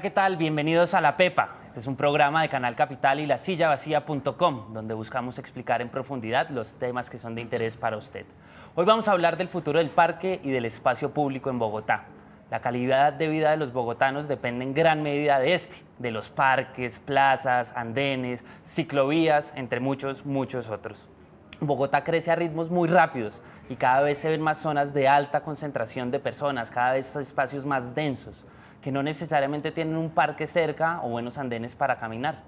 ¿qué tal? Bienvenidos a La Pepa. Este es un programa de Canal Capital y lasillavacía.com, donde buscamos explicar en profundidad los temas que son de interés para usted. Hoy vamos a hablar del futuro del parque y del espacio público en Bogotá. La calidad de vida de los bogotanos depende en gran medida de los parques, plazas, andenes, ciclovías, entre muchos otros. Bogotá crece a ritmos muy rápidos y cada vez se ven más zonas de alta concentración de personas, cada vez espacios más densos, que no necesariamente tienen un parque cerca o buenos andenes para caminar.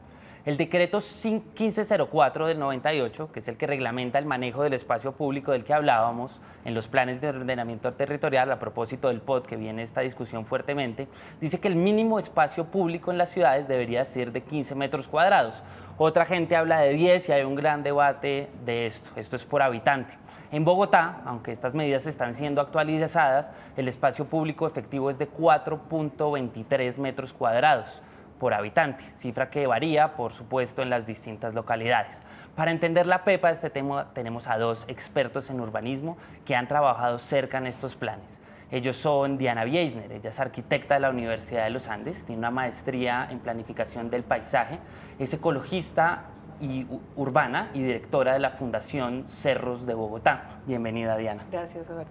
El decreto 1504 del 98, que es el que reglamenta el manejo del espacio público del que hablábamos en los planes de ordenamiento territorial, a propósito del POT, que viene esta discusión fuertemente, dice que el mínimo espacio público en las ciudades debería ser de 15 metros cuadrados. Otra gente habla de 10 y hay un gran debate de esto. Esto es por habitante. En Bogotá, aunque estas medidas están siendo actualizadas, el espacio público efectivo es de 4.23 metros cuadrados por habitante, cifra que varía, por supuesto, en las distintas localidades. Para entender la pepa de este tema, tenemos a dos expertos en urbanismo que han trabajado cerca en estos planes. Ellos son Diana Bieisner, ella es arquitecta de la Universidad de los Andes, tiene una maestría en planificación del paisaje, es ecologista y urbana y directora de la Fundación Cerros de Bogotá. Bienvenida, Diana. Gracias, Eduardo.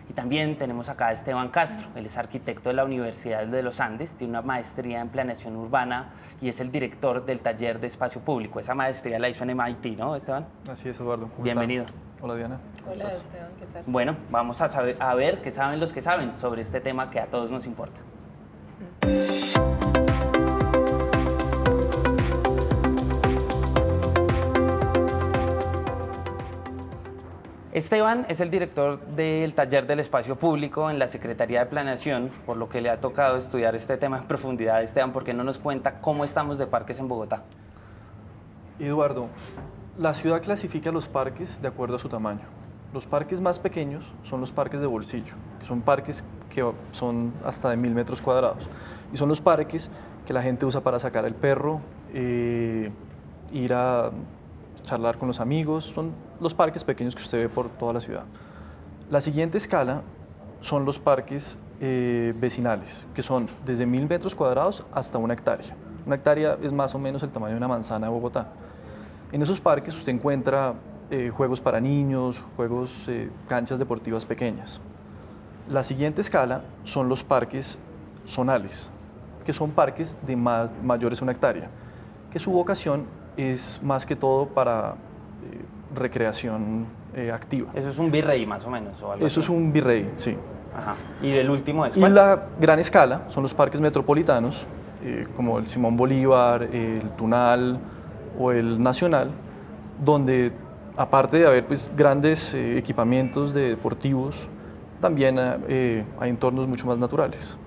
Y también tenemos acá a Esteban Castro, él es arquitecto de la Universidad de los Andes, tiene una maestría en planeación urbana y es el director del taller de espacio público. Esa maestría la hizo en MIT, ¿no, Esteban? Así es, Eduardo. Bienvenido. Hola, Diana. Hola, Esteban, ¿qué tal? Bueno, vamos a ver qué saben los que saben sobre este tema que a todos nos importa. Esteban es el director del taller del espacio público en la Secretaría de Planeación, por lo que le ha tocado estudiar este tema en profundidad. Esteban, ¿por qué no nos cuenta cómo estamos de parques en Bogotá? Eduardo, la ciudad clasifica los parques de acuerdo a su tamaño. Los parques más pequeños son los parques de bolsillo, que son parques que son hasta de 1000 metros cuadrados. Y son los parques que la gente usa para sacar el perro, ir a charlar con los amigos. Son los parques pequeños que usted ve por toda la ciudad. La siguiente escala son los parques vecinales, que son desde 1000 metros cuadrados hasta 1 hectárea. 1 hectárea es más o menos el tamaño de una manzana de Bogotá. En esos parques usted encuentra juegos para niños, canchas deportivas pequeñas. La siguiente escala son los parques zonales, que son parques de mayores a 1 hectárea, que su vocación es más que todo para recreación activa. Eso es un virrey más o menos, o algo Eso así. es un virrey, sí. Ajá. ¿Y el último es Y cuál? la gran escala son los parques metropolitanos, como el Simón Bolívar, el Tunal o el Nacional, donde aparte de haber grandes equipamientos deportivos, también hay entornos mucho más naturales.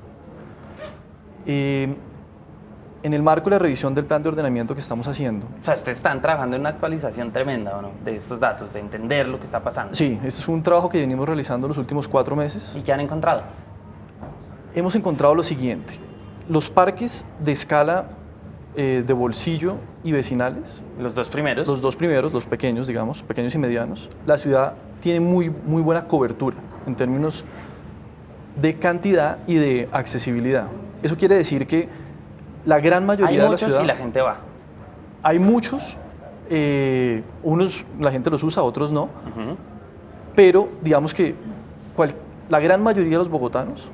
En el marco de la revisión del plan de ordenamiento que estamos haciendo. O sea, ustedes están trabajando en una actualización tremenda, ¿o no? De estos datos, de entender lo que está pasando. Sí, este es un trabajo que venimos realizando los últimos 4 meses. ¿Y qué han encontrado? Hemos encontrado lo siguiente: los parques de escala de bolsillo y vecinales, Los dos primeros. los dos primeros, los pequeños, digamos, pequeños y medianos, la ciudad tiene muy buena cobertura en términos de cantidad y de accesibilidad. Eso quiere decir que la gran mayoría de la ciudad... Hay muchos y la gente va. Hay muchos, unos la gente los usa, otros no, Ujú. pero digamos que la gran mayoría de los bogotanos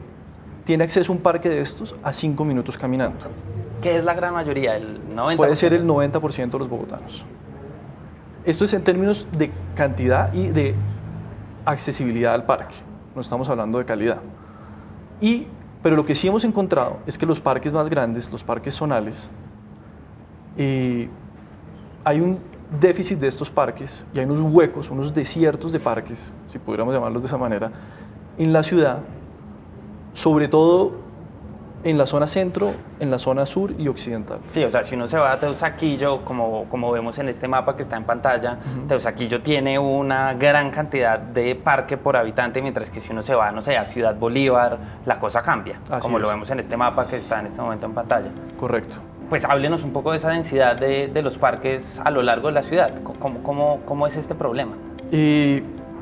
tiene acceso a un parque de estos a 5 minutos caminando. ¿Qué es la gran mayoría? ¿El 90%? Puede ser el 90% de los bogotanos. Esto es en términos de cantidad y de accesibilidad al parque, no estamos hablando de calidad. Pero lo que sí hemos encontrado es que los parques más grandes, los parques zonales, hay un déficit de estos parques y hay unos huecos, unos desiertos de parques, si pudiéramos llamarlos de esa manera, en la ciudad, sobre todo en la zona centro, en la zona sur y occidental. Sí, o sea, si uno se va a Teusaquillo, como vemos en este mapa que está en pantalla, Teusaquillo tiene una gran cantidad de parque por habitante, mientras que si uno se va, no sé, a Ciudad Bolívar, la cosa cambia, como lo vemos en este mapa que está en este momento en pantalla. Correcto. Pues háblenos un poco de esa densidad de los parques a lo largo de la ciudad. ¿Cómo es este problema?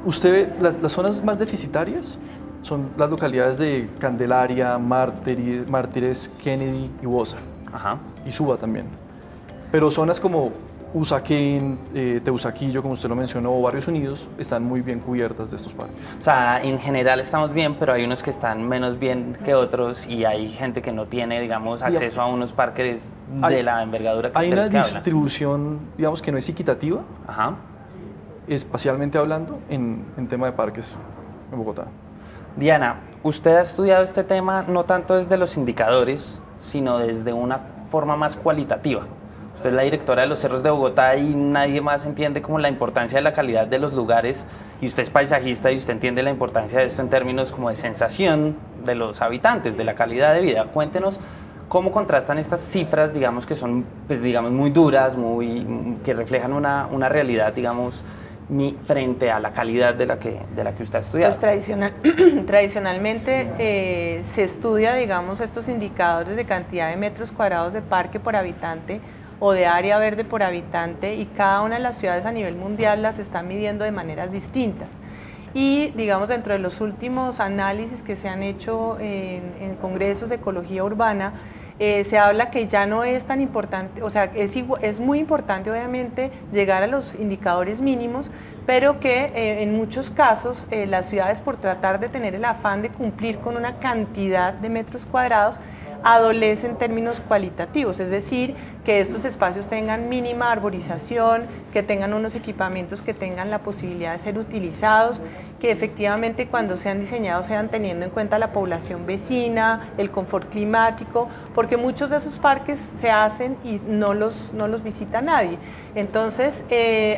Usted ve las zonas más deficitarias son las localidades de Candelaria, Mártires, Kennedy y Bosa, Ajá. y Suba también. Pero zonas como Usaquén, Teusaquillo, como usted lo mencionó, o Barrios Unidos, están muy bien cubiertas de estos parques. O sea, en general estamos bien, pero hay unos que están menos bien que otros y hay gente que no tiene, digamos, acceso a unos parques de la envergadura que Hay de una los que habla. distribución, digamos, que no es equitativa, Ajá. espacialmente hablando, en tema de parques en Bogotá. Diana, usted ha estudiado este tema no tanto desde los indicadores, sino desde una forma más cualitativa. Usted es la directora de los Cerros de Bogotá y nadie más entiende como la importancia de la calidad de los lugares, y usted es paisajista y usted entiende la importancia de esto en términos como de sensación de los habitantes, de la calidad de vida. Cuéntenos cómo contrastan estas cifras, digamos, que son, pues, digamos, muy duras, que reflejan una realidad, digamos, frente a la calidad de la que usted ha estudiado. Pues tradicionalmente se estudia, digamos, estos indicadores de cantidad de metros cuadrados de parque por habitante o de área verde por habitante, y cada una de las ciudades a nivel mundial las están midiendo de maneras distintas. Y digamos, dentro de los últimos análisis que se han hecho en congresos de ecología urbana, se habla que ya no es tan importante, o sea, es muy importante obviamente llegar a los indicadores mínimos, pero que en muchos casos las ciudades, por tratar de tener el afán de cumplir con una cantidad de metros cuadrados, adolece en términos cualitativos, es decir, que estos espacios tengan mínima arborización, que tengan unos equipamientos que tengan la posibilidad de ser utilizados, que efectivamente cuando sean diseñados sean teniendo en cuenta la población vecina, el confort climático, porque muchos de esos parques se hacen y no los visita nadie. Entonces,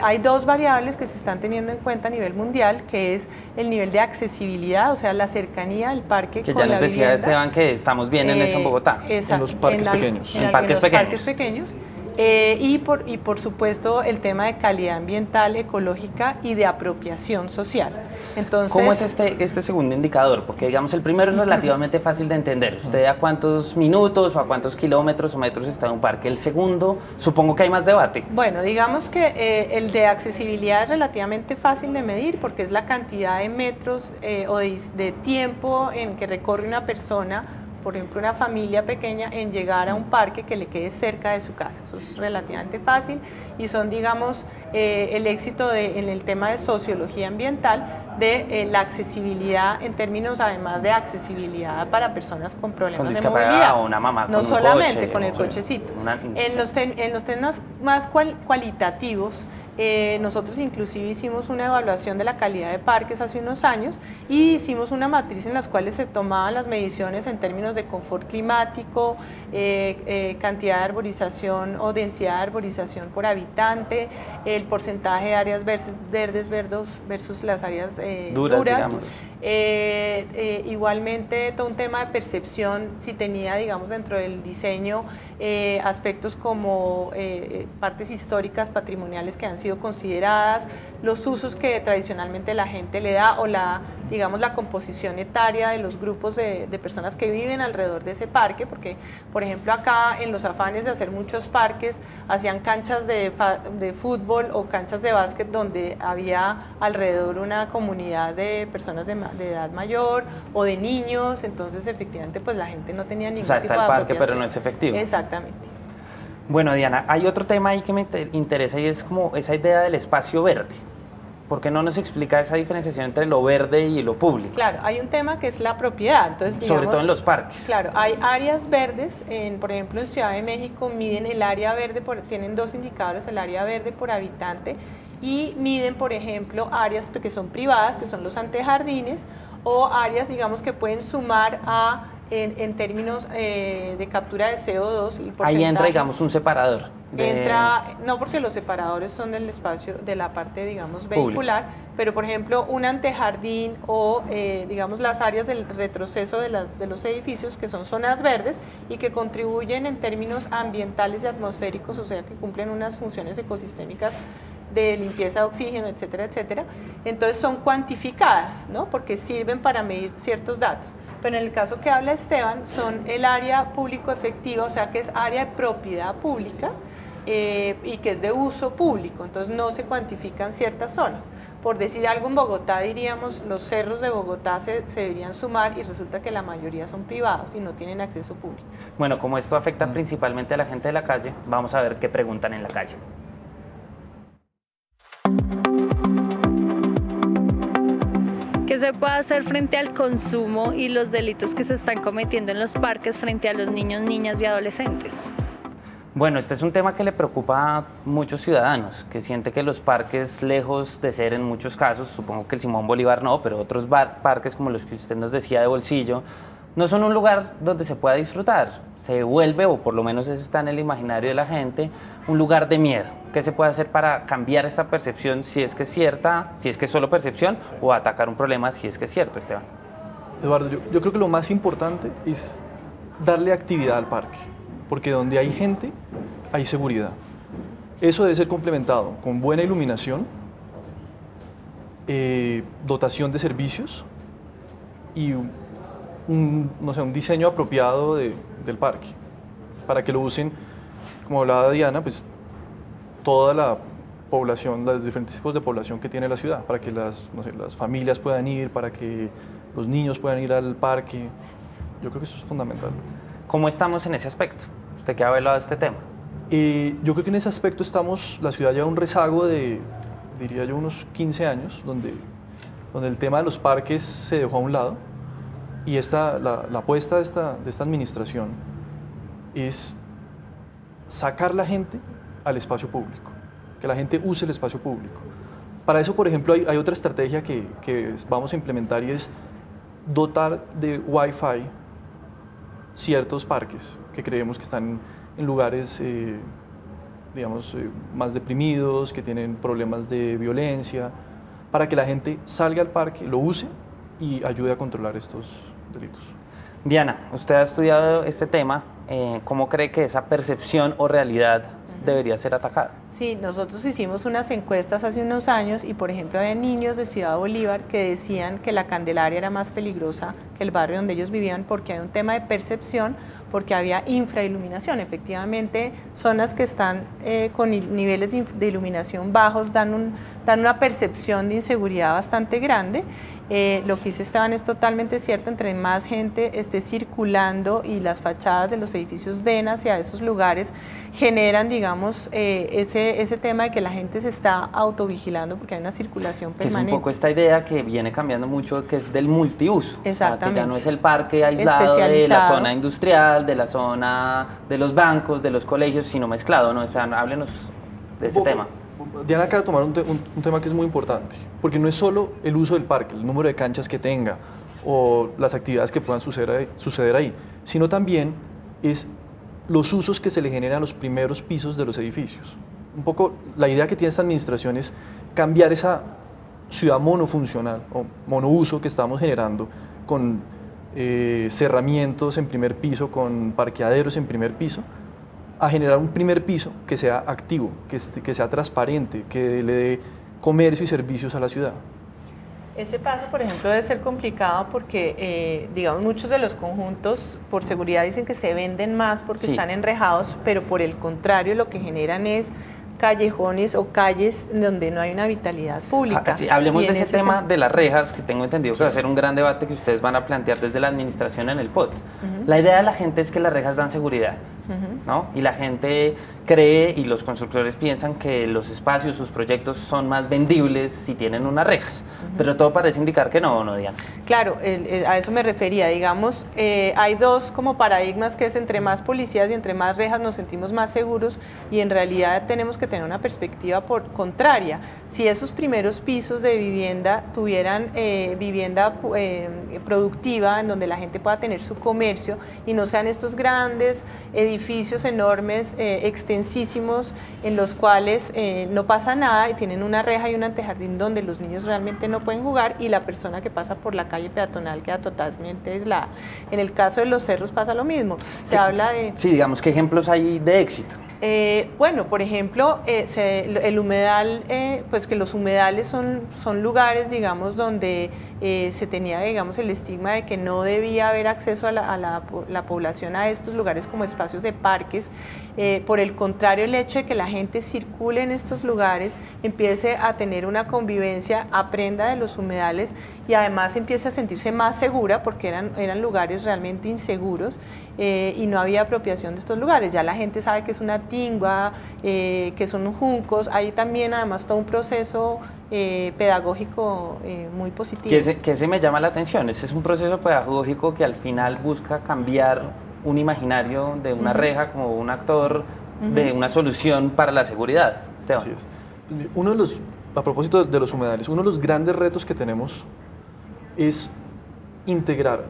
hay dos variables que se están teniendo en cuenta a nivel mundial, que es el nivel de accesibilidad, o sea, la cercanía del parque Que con ya nos la decía vivienda. Esteban que estamos bien en eso en Bogotá. Exacto, En los parques pequeños. En parques pequeños. Parques pequeños. Y por supuesto el tema de calidad ambiental, ecológica y de apropiación social. Entonces, ¿Cómo es este segundo indicador? Porque digamos el primero es relativamente fácil de entender. Usted a cuántos minutos o a cuántos kilómetros o metros está en un parque. El segundo, supongo que hay más debate. bueno, digamos que el de accesibilidad es relativamente fácil de medir porque es la cantidad de metros o de tiempo en que recorre una persona, por ejemplo, una familia pequeña, en llegar a un parque que le quede cerca de su casa. Eso es relativamente fácil y son, digamos, el éxito en el tema de sociología ambiental de la accesibilidad en términos, además de accesibilidad para personas con problemas Con de discapacidad movilidad. o una mamá con no un solamente coche, con el o- cochecito. Sí. En los temas más cualitativos, nosotros inclusive hicimos una evaluación de la calidad de parques hace unos años y hicimos una matriz en las cuales se tomaban las mediciones en términos de confort climático, cantidad de arborización o densidad de arborización por habitante, el porcentaje de áreas verdes versus las áreas Duras, duras. digamos. Igualmente todo un tema de percepción, si tenía, digamos, dentro del diseño aspectos como partes históricas, patrimoniales que han sido consideradas, los usos que tradicionalmente la gente le da o digamos, la composición etaria de los grupos de personas que viven alrededor de ese parque, porque, por ejemplo, acá en los afanes de hacer muchos parques, hacían canchas de fútbol o canchas de básquet donde había alrededor una comunidad de personas de edad mayor o de niños, entonces efectivamente pues la gente no tenía ningún O sea, tipo está de el parque, pero apropiación. no es efectivo. Exactamente. Bueno, Diana, hay otro tema ahí que me interesa y es como esa idea del espacio verde. ¿Por qué no nos explica esa diferenciación entre lo verde y lo público? Claro, hay un tema que es la propiedad, entonces Sobre digamos, todo en los parques. Claro, hay áreas verdes, por ejemplo en Ciudad de México miden el área verde, tienen dos indicadores, el área verde por habitante, y miden, por ejemplo, áreas que son privadas, que son los antejardines, o áreas, digamos, que pueden sumar en términos de captura de CO2, el porcentaje. Ahí entra, digamos, un separador. No, porque los separadores son del espacio, de la parte, digamos, vehicular, pero por ejemplo un antejardín o digamos las áreas del retroceso de los edificios, que son zonas verdes y que contribuyen en términos ambientales y atmosféricos, o sea que cumplen unas funciones ecosistémicas de limpieza de oxígeno, etcétera, etcétera. Entonces son cuantificadas, ¿no? Porque sirven para medir ciertos datos. Pero en el caso que habla Esteban, son el área público efectiva, o sea que es área de propiedad pública y que es de uso público, entonces no se cuantifican ciertas zonas. por decir algo en Bogotá diríamos los cerros de Bogotá se deberían sumar y resulta que la mayoría son privados y no tienen acceso público. Bueno, como esto afecta principalmente a la gente de la calle, vamos a ver qué preguntan en la calle. ¿Qué se puede hacer frente al consumo y los delitos que se están cometiendo en los parques frente a los niños, niñas y adolescentes? Bueno, este es un tema que le preocupa a muchos ciudadanos, que siente que los parques, lejos de ser en muchos casos, supongo que el Simón Bolívar no, pero otros parques como los que usted nos decía de Bolsillo, no son un lugar donde se pueda disfrutar. Se vuelve, o por lo menos eso está en el imaginario de la gente, un lugar de miedo. ¿Qué se puede hacer para cambiar esta percepción, si es que es cierta, si es que es solo percepción, o atacar un problema si es que es cierto, Esteban? Eduardo, yo creo que lo más importante es darle actividad al parque, porque donde hay gente, hay seguridad. Eso debe ser complementado con buena iluminación, dotación de servicios y no sé, un diseño apropiado del parque, para que lo usen, como hablaba Diana, pues toda la población, los diferentes tipos de población que tiene la ciudad, para que las familias puedan ir, para que los niños puedan ir al parque. Yo creo que eso es fundamental. ¿Cómo estamos en ese aspecto? Usted que ha hablado de este tema. Yo creo que en ese aspecto la ciudad lleva un rezago de, diría yo, unos 15 años, donde el tema de los parques se dejó a un lado, y la apuesta de esta administración es sacar la gente al espacio público, que la gente use el espacio público. Para eso, por ejemplo, hay otra estrategia que vamos a implementar, y es dotar de Wi-Fi ciertos parques que creemos que están en lugares, digamos, más deprimidos, que tienen problemas de violencia, para que la gente salga al parque, lo use y ayude a controlar estos delitos. Diana, usted ha estudiado este tema. ¿Cómo cree que esa percepción o realidad debería ser atacada? Sí, nosotros hicimos unas encuestas hace unos años y, por ejemplo, había niños de Ciudad Bolívar que decían que la Candelaria era más peligrosa que el barrio donde ellos vivían porque hay un tema de percepción, porque había infrailuminación. Efectivamente, zonas que están con niveles de iluminación bajos dan una percepción de inseguridad bastante grande. Lo que dice Esteban es totalmente cierto, entre más gente esté circulando y las fachadas de los edificios den hacia esos lugares, generan, digamos, ese tema de que la gente se está autovigilando porque hay una circulación permanente. Es un poco esta idea que viene cambiando mucho, que es del multiuso. Exactamente. Que ya no es el parque aislado de la zona industrial, de la zona de los bancos, de los colegios, sino mezclado, ¿no? Háblenos de ese tema. Diana acaba de tomar un tema que es muy importante, porque no es solo el uso del parque, el número de canchas que tenga o las actividades que puedan suceder ahí, sino también es los usos que se le generan a los primeros pisos de los edificios. Un poco la idea que tiene esta administración es cambiar esa ciudad monofuncional o monouso que estamos generando con cerramientos en primer piso, con parqueaderos en primer piso, a generar un primer piso que sea activo, que sea transparente, que le dé comercio y servicios a la ciudad. Ese paso, por ejemplo, debe ser complicado porque, digamos, muchos de los conjuntos por seguridad dicen que se venden más porque están enrejados, pero por el contrario lo que generan es callejones o calles donde no hay una vitalidad pública. Sí, hablemos de ese tema de las rejas, que tengo entendido que va a ser un gran debate que ustedes van a plantear desde la administración en el POT. La idea de la gente es que las rejas dan seguridad, ¿no? Y la gente cree y los constructores piensan que los espacios, sus proyectos son más vendibles si tienen unas rejas, pero todo parece indicar que no, ¿no, Diana? Claro, a eso me refería, digamos, hay dos como paradigmas, que es entre más policías y entre más rejas nos sentimos más seguros, y en realidad tenemos que tener una perspectiva contraria. Si esos primeros pisos de vivienda tuvieran vivienda productiva en donde la gente pueda tener su comercio y no sean estos grandes edificios enormes, extensísimos, en los cuales no pasa nada y tienen una reja y un antejardín donde los niños realmente no pueden jugar y la persona que pasa por la calle peatonal queda totalmente aislada. En el caso de los cerros pasa lo mismo. Se habla de... Sí, digamos, ¿qué ejemplos hay de éxito? Bueno, por ejemplo, el humedal, pues que los humedales son lugares, digamos, donde se tenía, digamos, el estigma de que no debía haber acceso a la población a estos lugares como espacios de parques. Por el contrario, el hecho de que la gente circule en estos lugares, empiece a tener una convivencia, aprenda de los humedales y además empiece a sentirse más segura porque eran lugares realmente inseguros y no había apropiación de estos lugares. Ya la gente sabe que es una tingua, que son juncos. Hay también además todo un proceso pedagógico muy positivo. Que se me llama la atención. Ese es un proceso pedagógico que al final busca cambiar un imaginario de una reja como un actor de una solución para la seguridad. Esteban. Así es. A propósito de los humedales, uno de los grandes retos que tenemos es integrar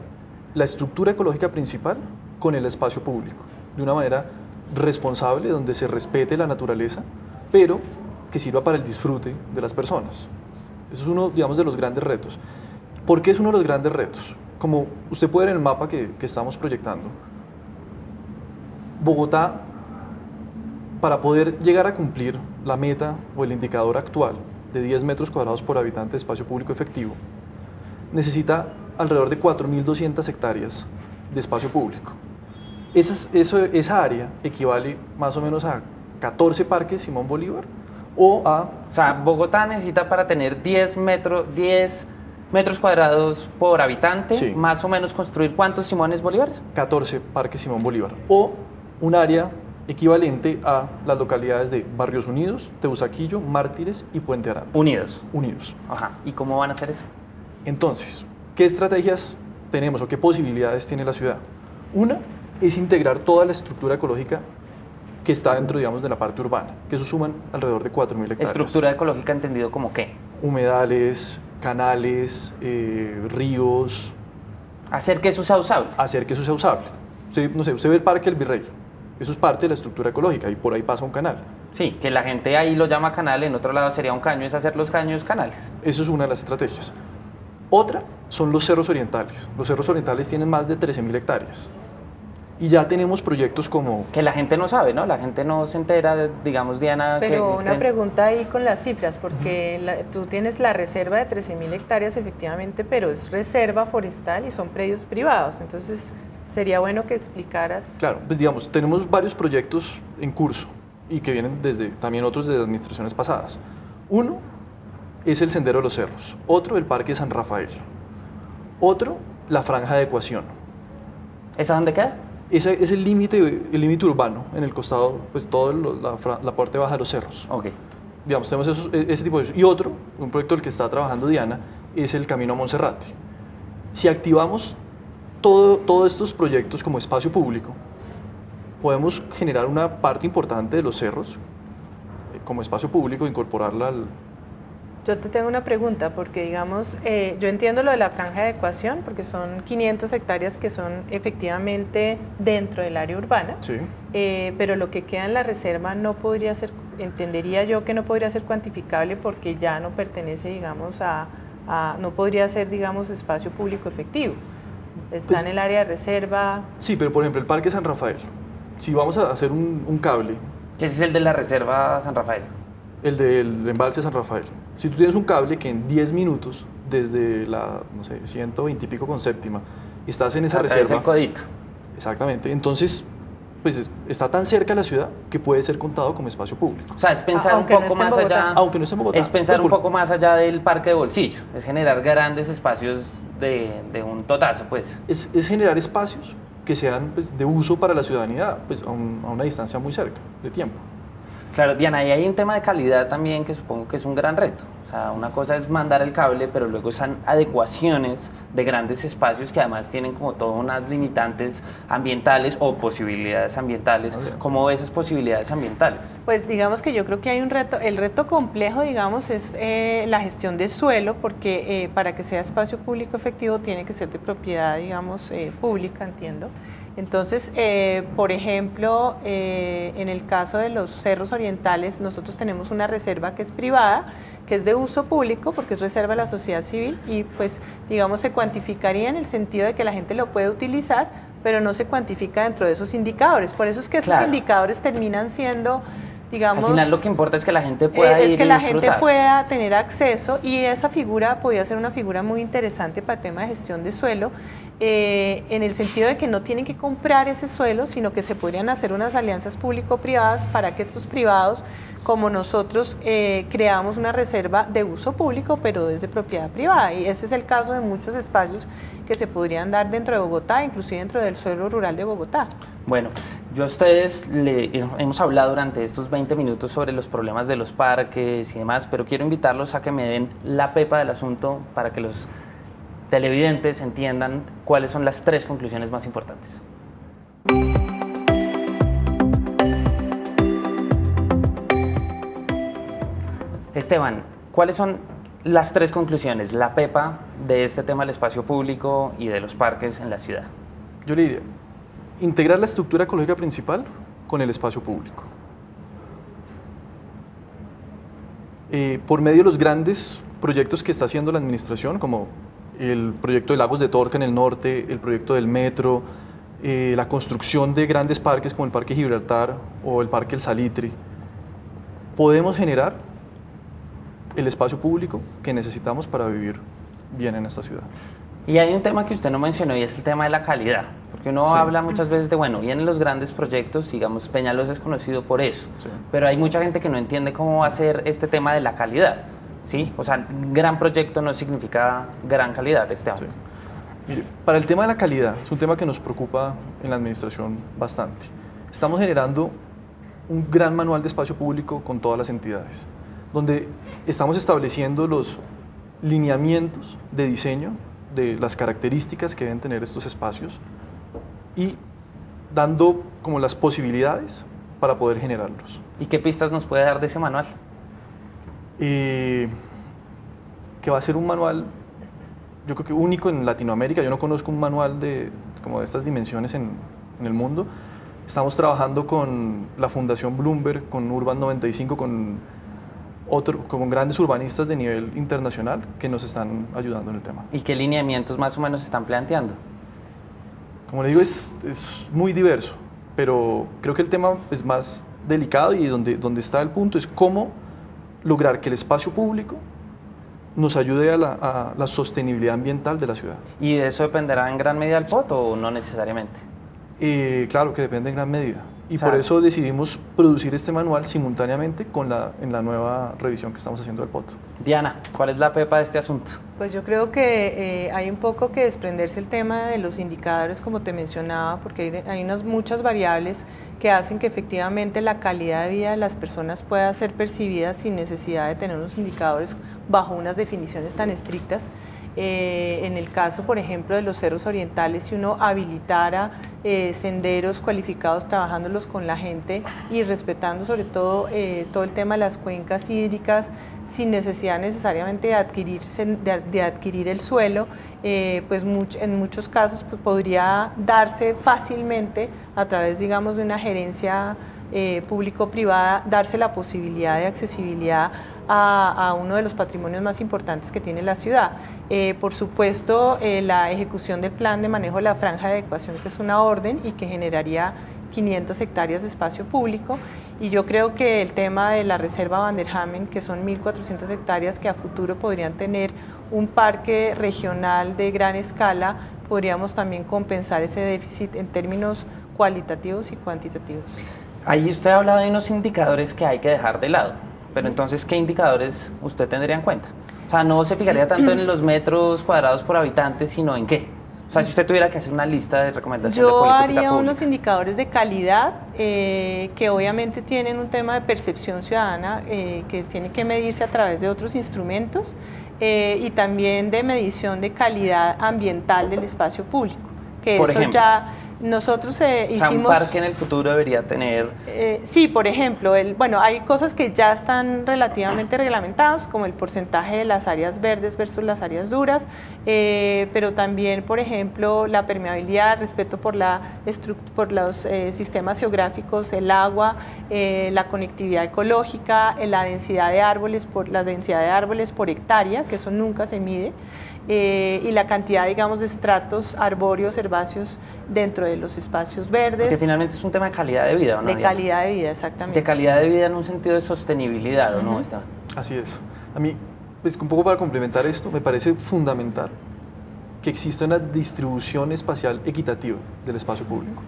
la estructura ecológica principal con el espacio público, de una manera responsable, donde se respete la naturaleza, pero que sirva para el disfrute de las personas. Eso es uno, digamos, de los grandes retos. ¿Por qué es uno de los grandes retos? Como usted puede ver en el mapa que estamos proyectando, Bogotá, para poder llegar a cumplir la meta o el indicador actual de 10 metros cuadrados por habitante de espacio público efectivo, necesita alrededor de 4.200 hectáreas de espacio público. Esa área equivale más o menos a 14 parques Simón Bolívar o sea, Bogotá necesita para tener 10 metros cuadrados por habitante, sí, más o menos construir ¿cuántos Simones Bolívar? 14 parques Simón Bolívar o un área equivalente a las localidades de Barrios Unidos, Teusaquillo, Mártires y Puente Aranda. Unidos. Ajá. ¿Y cómo van a hacer eso? Entonces, ¿qué estrategias tenemos o qué posibilidades tiene la ciudad? Una es integrar toda la estructura ecológica que está dentro, digamos, de la parte urbana, que eso suman alrededor de 4.000 hectáreas. ¿Estructura ecológica entendido como qué? Humedales, canales, ríos. Hacer que eso sea usable. Hacer que eso sea usable. No sé, usted ve el Parque El Virrey, eso es parte de la estructura ecológica y por ahí pasa un canal. Sí, que la gente ahí lo llama canal, en otro lado sería un caño, es hacer los caños canales. Eso es una de las estrategias. Otra son los cerros orientales. Los cerros orientales tienen más de 13.000 hectáreas. Y ya tenemos proyectos como... Que la gente no sabe, ¿no? La gente no se entera, digamos, Diana, pero que existen... una pregunta ahí con las cifras, porque tú tienes la reserva de 13.000 hectáreas efectivamente, pero es reserva forestal y son predios privados. Entonces, sería bueno que explicaras... Claro, pues digamos, tenemos varios proyectos en curso y que vienen también otros de administraciones pasadas. Uno es el Sendero de los Cerros, otro el Parque San Rafael, otro la Franja de Ecuación. ¿Esa dónde queda? Ese es el límite urbano, en el costado, pues toda la parte baja de los cerros. Ok. Digamos, tenemos ese tipo de... Y otro, un proyecto del que está trabajando Diana, es el Camino a Monserrate. Si activamos todos estos proyectos como espacio público, podemos generar una parte importante de los cerros como espacio público, incorporarla al... Yo te tengo una pregunta, porque digamos, yo entiendo lo de la franja de ecuación, porque son 500 hectáreas que son efectivamente dentro del área urbana, Sí. Pero lo que queda en la reserva no podría ser, entendería yo que no podría ser cuantificable porque ya no pertenece, digamos, no podría ser, digamos, espacio público efectivo. Está Pues, en el área de reserva. Sí, pero por ejemplo, el Parque San Rafael, si vamos a hacer un cable, Que ese es el de la Reserva San Rafael. el del embalse San Rafael, si tú tienes un cable que en 10 minutos, desde la, no sé, 120 y pico con séptima, estás en esa reserva. El codito. Exactamente, entonces, pues está tan cerca de la ciudad que puede ser contado como espacio público. O sea, es pensar un Aunque no poco esté en más Bogotá. allá. Aunque no esté en Bogotá. Es pensar Pues un poco más allá del parque de bolsillo. Es generar grandes espacios de un totazo, pues. Es generar espacios que sean pues, de uso para la ciudadanía pues, a una distancia muy cerca de tiempo. Claro, Diana, y hay un tema de calidad también que supongo que es un gran reto. O sea, una cosa es mandar el cable, pero luego están adecuaciones de grandes espacios que además tienen como todas unas limitantes ambientales o posibilidades ambientales. ¿Cómo ves esas posibilidades ambientales? Pues digamos que yo creo que hay un reto, el reto complejo, digamos, es la gestión de suelo, porque para que sea espacio público efectivo tiene que ser de propiedad, digamos, pública, entiendo. Entonces, por ejemplo, en el caso de los cerros orientales, nosotros tenemos una reserva que es privada, que es de uso público, porque es reserva de la sociedad civil y pues, digamos, se cuantificaría en el sentido de que la gente lo puede utilizar, pero no se cuantifica dentro de esos indicadores. Por eso es que esos Claro. indicadores terminan siendo, digamos... Al final lo que importa es que la gente pueda ir es que y la gente disfrutar. pueda tener acceso, y esa figura podía ser una figura muy interesante para el tema de gestión de suelo, en el sentido de que no tienen que comprar ese suelo, sino que se podrían hacer unas alianzas público-privadas para que estos privados, como nosotros, creamos una reserva de uso público, pero desde propiedad privada. Y ese es el caso de muchos espacios que se podrían dar dentro de Bogotá, inclusive dentro del suelo rural de Bogotá. Bueno, yo a ustedes hemos hablado durante estos 20 minutos sobre los problemas de los parques y demás, pero quiero invitarlos a que me den la pepa del asunto para que los televidentes entiendan cuáles son las 3 conclusiones más importantes. Esteban, ¿cuáles son las 3 conclusiones, la pepa de este tema del espacio público y de los parques en la ciudad? Yo le diría, integrar la estructura ecológica principal con el espacio público. Por medio de los grandes proyectos que está haciendo la administración, como el proyecto de Lagos de Torca en el norte, el proyecto del metro, la construcción de grandes parques como el Parque Gibraltar o el Parque El Salitre, podemos generar el espacio público que necesitamos para vivir bien en esta ciudad. Y hay un tema que usted no mencionó y es el tema de la calidad, porque uno Sí. habla muchas veces de, bueno, vienen los grandes proyectos, digamos, Peñalos es conocido por eso, Sí. pero hay mucha gente que no entiende cómo va a ser este tema de la calidad, ¿sí? O sea, gran proyecto no significa gran calidad, Esteban. Sí. Mire, para el tema de la calidad, es un tema que nos preocupa en la administración bastante. Estamos generando un gran manual de espacio público con todas las entidades, donde estamos estableciendo los lineamientos de diseño de las características que deben tener estos espacios y dando como las posibilidades para poder generarlos. ¿Y qué pistas nos puede dar de ese manual? Que va a ser un manual, yo creo que único en Latinoamérica. Yo no conozco un manual como de estas dimensiones en el mundo. Estamos trabajando con la Fundación Bloomberg, con Urban 95, con grandes urbanistas de nivel internacional que nos están ayudando en el tema. ¿Y qué lineamientos más o menos están planteando? Como le digo, es muy diverso, pero creo que el tema es más delicado, y donde está el punto es cómo lograr que el espacio público nos ayude a la sostenibilidad ambiental de la ciudad. ¿Y de eso dependerá en gran medida el POT o no necesariamente? Claro que depende en gran medida. Y Claro. por eso decidimos producir este manual simultáneamente en la nueva revisión que estamos haciendo del POT. Diana, ¿cuál es la pepa de este asunto? Pues yo creo que hay un poco que desprenderse el tema de los indicadores, como te mencionaba, porque hay muchas variables que hacen que efectivamente la calidad de vida de las personas pueda ser percibida sin necesidad de tener unos indicadores bajo unas definiciones tan estrictas. En el caso, por ejemplo, de los cerros orientales, si uno habilitara senderos cualificados, trabajándolos con la gente y respetando sobre todo todo el tema de las cuencas hídricas, sin necesidad necesariamente de adquirir el suelo, pues en muchos casos pues, podría darse fácilmente a través, digamos, de una gerencia público-privada, darse la posibilidad de accesibilidad a uno de los patrimonios más importantes que tiene la ciudad. Por supuesto, la ejecución del plan de manejo de la franja de adecuación, que es una orden y que generaría 500 hectáreas de espacio público, y yo creo que el tema de la reserva Van der Hamen, que son 1.400 hectáreas que a futuro podrían tener un parque regional de gran escala, podríamos también compensar ese déficit en términos cualitativos y cuantitativos. Ahí usted ha hablado de unos indicadores que hay que dejar de lado, pero entonces, ¿qué indicadores usted tendría en cuenta? O sea, no se fijaría tanto en los metros cuadrados por habitante, sino en qué. O sea, si usted tuviera que hacer una lista de recomendaciones de Yo política haría pública. unos indicadores de calidad que obviamente tienen un tema de percepción ciudadana que tiene que medirse a través de otros instrumentos y también de medición de calidad ambiental del espacio público, que Por eso ejemplo. ya nosotros O sea, hicimos... un parque en el futuro debería tener... Sí, por ejemplo, bueno, hay cosas que ya están relativamente reglamentadas, como el porcentaje de las áreas verdes versus las áreas duras, pero también, por ejemplo, la permeabilidad, respeto por los sistemas geográficos, el agua, la conectividad ecológica, la densidad de árboles por hectárea, que eso nunca se mide, y la cantidad, digamos, de estratos arbóreos, herbáceos dentro de los espacios Que verdes, finalmente es un tema de calidad de vida, ¿o no? de Diana? calidad de vida, exactamente. De calidad de vida en un sentido de sostenibilidad, ¿o no? Esteban? Así es. A mí, pues un poco para complementar esto, me parece fundamental que exista una distribución espacial equitativa del espacio público.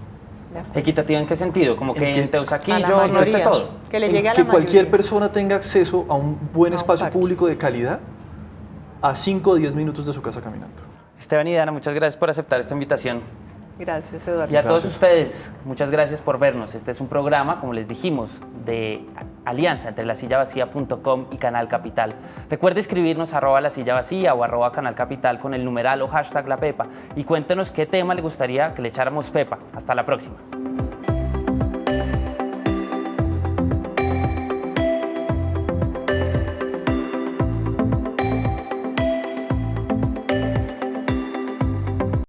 ¿Equitativa en qué sentido? Como que En que- en A la Teusaquillo no esté mayoría, todo. que le En llegue a la que cualquier mayoría. persona tenga acceso a un buen A un espacio parque. público de calidad a 5 o 10 minutos de su casa caminando. Esteban y Diana, muchas gracias por aceptar esta invitación. Gracias, Eduardo. Y a todos Gracias. ustedes, muchas gracias por vernos. Este es un programa, como les dijimos, de alianza entre lasillavacía.com y Canal Capital. Recuerde escribirnos @lasillavacía o @Canal Capital con el numeral o hashtag La Pepa y cuéntenos qué tema le gustaría que le echáramos pepa. Hasta la próxima.